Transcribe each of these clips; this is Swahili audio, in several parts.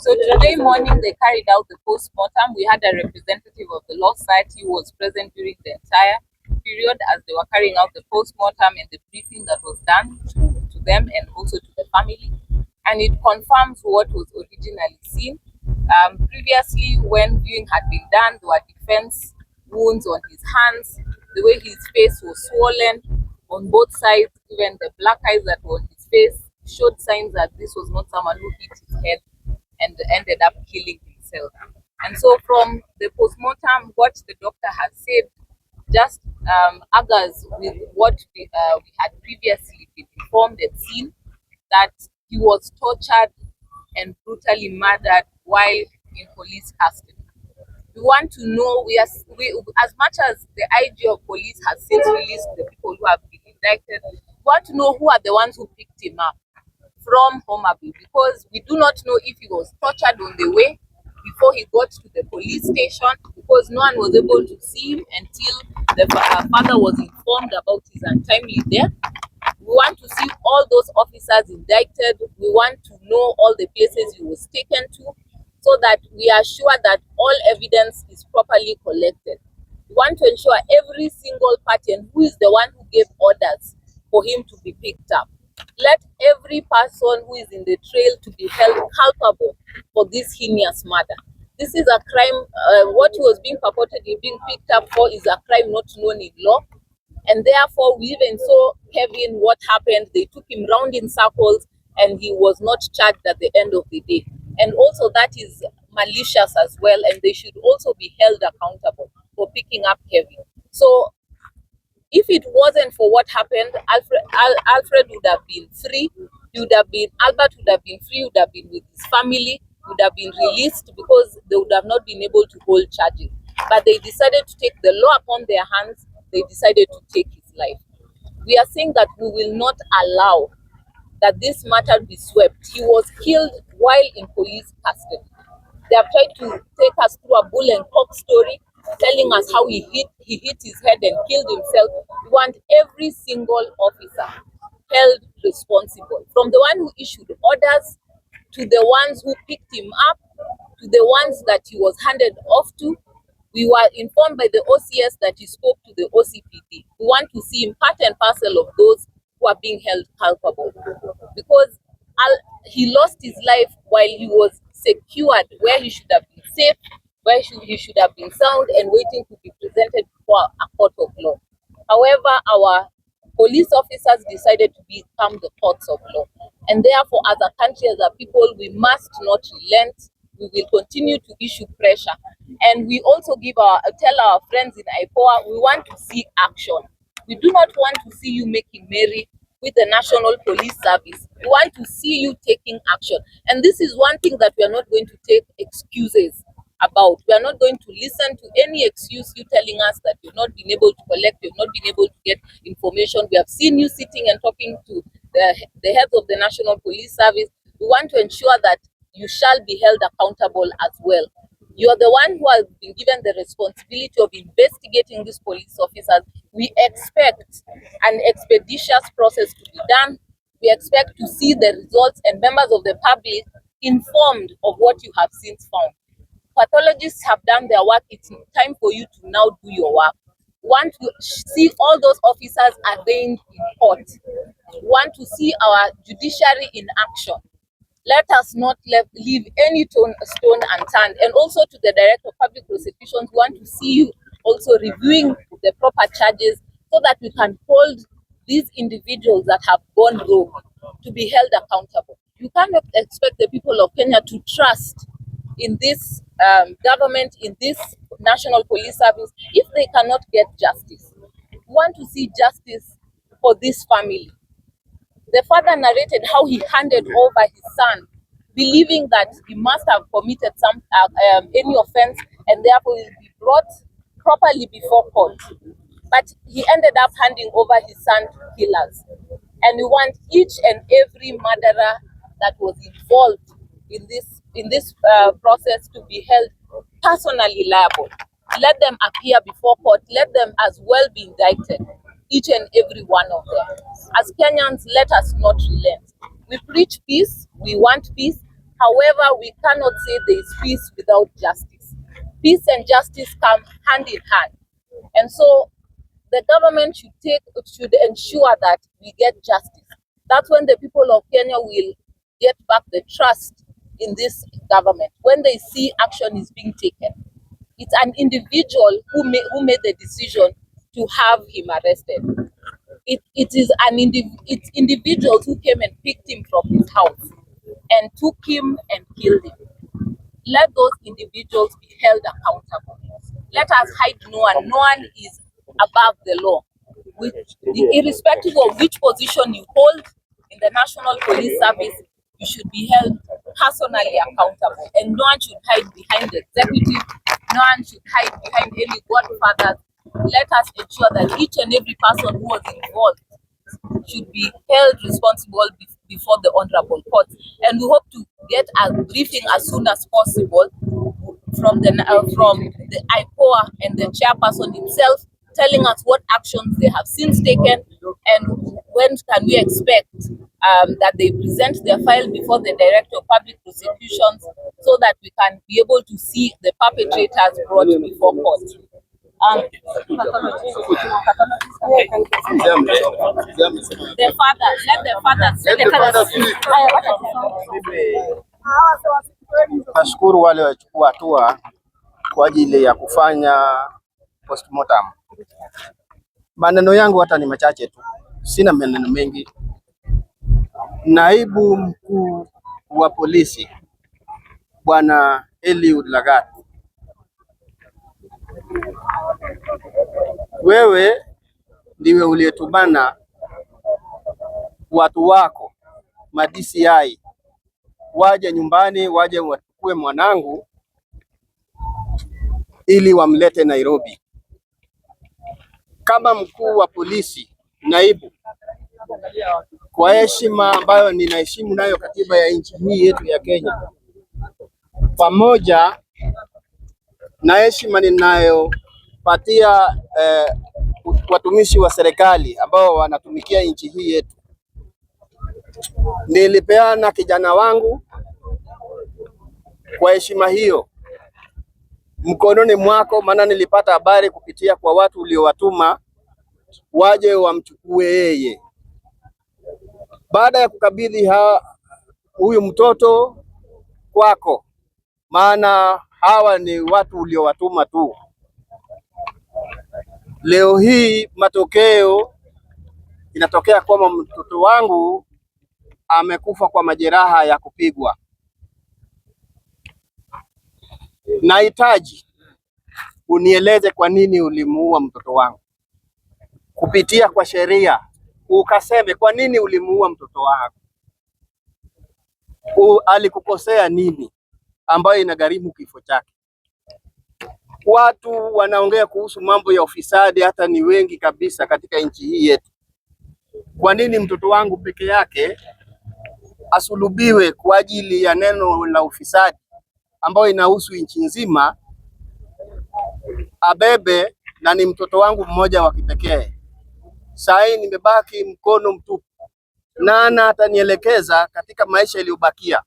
So today morning they carried out the postmortem. We had a representative of the law society who was present during the entire period as they were carrying out the postmortem and the briefing that was done to them and also to the family. And it confirms what was originally seen. Previously, when viewing had been done, there were defense wounds on his hands, the way his face was swollen on both sides, even the black eyes that were on his face showed signs that this was not someone who hit his head and ended up killing himself. And so from the postmortem, what the doctor has said just agrees with what we had previously been informed and seen, that he was tortured and brutally murdered while in police custody. We want to know, as much as the IG of police has since released the people who have been indicted, we want to know who are the ones who picked him up from Homabay, because we do not know if he was tortured on the way before he got to the police station, because no one was able to see him until the father was informed about his untimely death. We want to see all those officers indicted. We want to know all the places he was taken to, so that we are sure that all evidence is properly collected. We want to ensure every single party and who is the one who gave orders for him to be picked up. Let every person who is in the trail to be held culpable for this heinous murder. This is a crime. What he was being purportedly being picked up for is a crime not known in law. And therefore, we even saw Kevin, what happened. They took him round in circles and he was not charged at the end of the day. And also that is malicious as well, and they should also be held accountable for picking up Kevin. So if it wasn't for what happened, Alfred would have been free. Albert would have been free, would have been with his family, would have been released, because they would have not been able to hold charges. But they decided to take the law upon their hands. They decided to take his life. We are saying that we will not allow that this matter be swept. He was killed while in police custody. They have tried to take us through a bull and cock story, telling us how he hit his head and killed himself. We want every single officer held responsible, from the one who issued orders to the ones who picked him up to the ones that he was handed off to. We were informed by the OCS that he spoke to the OCPD. We want to see him part and parcel of those who are being held culpable, because he lost his life while he was secured, where he should have been safe, where he should have been sound and waiting to be presented before a court of law. However, our police officers decided to become the courts of law. And therefore, as a country, as a people, we must not relent. We will continue to issue pressure. And we also tell our friends in IPOA, we want to see action. We do not want to see you making merry with the National Police Service. We want to see you taking action. And this is one thing that we are not going to take excuses about. We are not going to listen to any excuse you telling us that you've not been able to collect, you've not been able to get information. We have seen you sitting and talking to the heads of the National Police Service. We want to ensure that you shall be held accountable as well. You are the one who has been given the responsibility of investigating these police officers. We expect an expeditious process to be done. We expect to see the results and members of the public informed of what you have since found. Pathologists have done their work. It's time for you to now do your work. We want to see all those officers arraigned in court. We want to see our judiciary in action. Let us not leave any stone unturned. And also to the Director of Public Prosecutions, we want to see you also reviewing the proper charges, so that we can hold these individuals that have gone rogue to be held accountable. You cannot expect the people of Kenya to trust in this government, in this National Police Service, if they cannot get justice. We want to see justice for this family. The father narrated how he handed over his son, believing that he must have committed any offense, and therefore will be brought properly before court. But he ended up handing over his son to killers. And we want each and every murderer that was involved in this process to be held personally liable. Let them appear before court. Let them as well be indicted, each and every one of them. As Kenyans, let us not relent. We preach peace. We want peace. However, we cannot say there is peace without justice. Peace and justice come hand in hand. And so the government should ensure that we get justice. That's when the people of Kenya will get back the trust in this government, when they see action is being taken. It's an individual who made the decision to have him arrested. It's individuals who came and picked him from his house and took him and killed him. Let those individuals be held accountable. Let us hide no one. No one is above the law. Irrespective of which position you hold in the National Police Service, you should be held personally accountable. And no one should hide behind the executive. No one should hide behind any godfathers. Let us ensure that each and every person who was involved should be held responsible before the honorable court. And we hope to get a briefing as soon as possible from the IPOA and the chairperson himself, telling us what actions they have since taken and when can we expect that they present their file before the Director of Public Prosecutions, so that we can be able to see the perpetrators brought before court. Nashukuru wale wachukua hatua kwa ajili ya kufanya postmortem. Maneno yangu hata ni machache tu, sina maneno mengi. Naibu mkuu wa polisi Bwana Eliud Lagat, wewe ndiwe uliyetumana watu wako DCI waje nyumbani, waje wachukue mwanangu ili wamlete Nairobi. Kama mkuu wa polisi naibu, kwa heshima ambayo ninaheshimu nayo katiba ya nchi hii yetu ya Kenya, pamoja na heshima ninayopatia watumishi wa serikali ambao wanatumikia nchi hii yetu, nilipeana kijana wangu kwa heshima hiyo mkononi mwako, maana nilipata habari kupitia kwa watu uliowatuma waje wamchukue yeye. Baada ya kukabidhi huyu mtoto kwako, maana hawa ni watu uliowatuma tu, leo hii matokeo inatokea kwamba mtoto wangu amekufa kwa majeraha ya kupigwa. Nahitaji unieleze kwa nini ulimuua mtoto wangu, kupitia kwa sheria ukaseme kwa nini ulimuua mtoto wangu. Alikukosea nini ambayo inagharimu kifo chake? Watu wanaongea kuhusu mambo ya ufisadi, hata ni wengi kabisa katika nchi hii yetu. Kwa nini mtoto wangu peke yake asulubiwe kwa ajili ya neno la ufisadi ambayo inahusu nchi nzima, abebe na ni mtoto wangu mmoja wa kipekee? Sasa nimebaki mkono mtupu. Nana atanielekeza katika maisha yaliyobakia?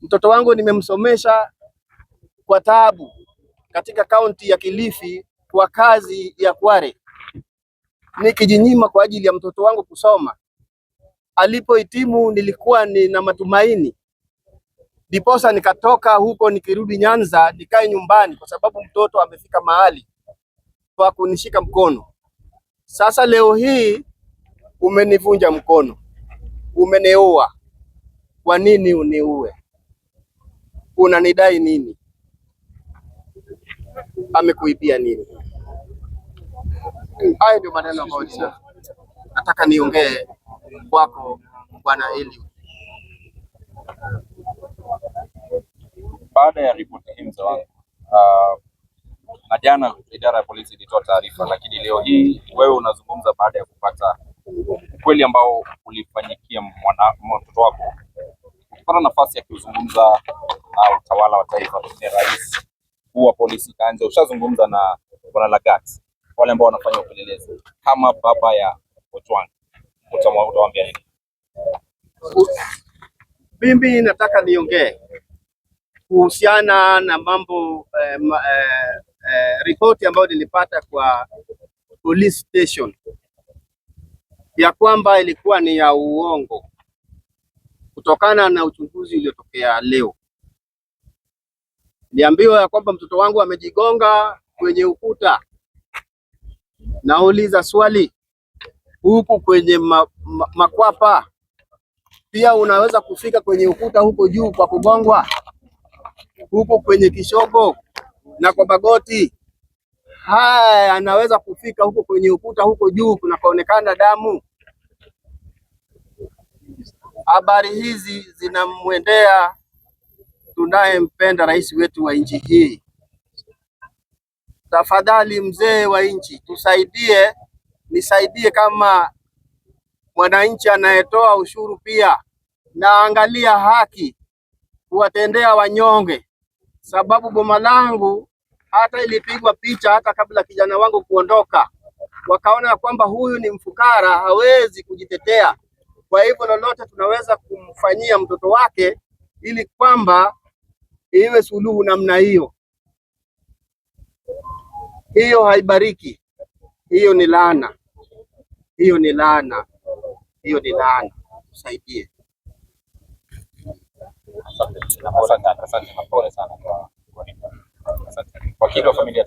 Mtoto wangu nimemsomesha kwa taabu katika kaunti ya Kilifi kwa kazi ya Kware, nikijinyima kwa ajili ya mtoto wangu kusoma. Alipohitimu nilikuwa nina matumaini, ndiposa nikatoka huko nikirudi Nyanza nikae nyumbani, kwa sababu mtoto amefika mahali kwa kunishika mkono. Sasa leo hii umenivunja mkono, umeniua. Kwa nini uniue? Unanidai nini? Amekuibia nini? Hayo ndio maneno ambayo nataka niongee kwako Bwana Eliud. Baada ya ripoti hii mzee wangu, na jana idara ya polisi ilitoa taarifa, lakini leo hii wewe unazungumza baada ya kupata ukweli ambao ulifanyikia mtoto wako. Ukipata nafasi ya kuzungumza na utawala wa taifa, ni rais wa polisi Kanja, ushazungumza na Bwana Lagat, wale ambao wanafanya upelelezi, kama baba ya Ojwang, utawaambia nini? Mimi nataka niongee kuhusiana na mambo ripoti ambayo nilipata kwa police station ya kwamba ilikuwa ni ya uongo kutokana na uchunguzi uliotokea leo. Niambiwa ya kwamba mtoto wangu amejigonga kwenye ukuta. Nauliza swali, huku kwenye makwapa pia unaweza kufika kwenye ukuta huko juu kwa kugongwa, huko kwenye kishogo na kwa magoti haya anaweza kufika huko kwenye ukuta huko juu kunakoonekana damu. Habari hizi zinamwendea tunayempenda rais wetu wa nchi hii. Tafadhali mzee wa nchi, tusaidie, nisaidie kama mwananchi anayetoa ushuru pia, na angalia haki kuwatendea wanyonge, sababu boma langu hata ilipigwa picha hata kabla kijana wangu kuondoka, wakaona kwamba huyu ni mfukara, hawezi kujitetea. Kwa hivyo lolote tunaweza kumfanyia mtoto wake ili kwamba iwe suluhu namna hiyo. Hiyo haibariki, hiyo ni laana, hiyo ni laana, hiyo ni laana. Tusaidie. Asante na pole sana kwa familia.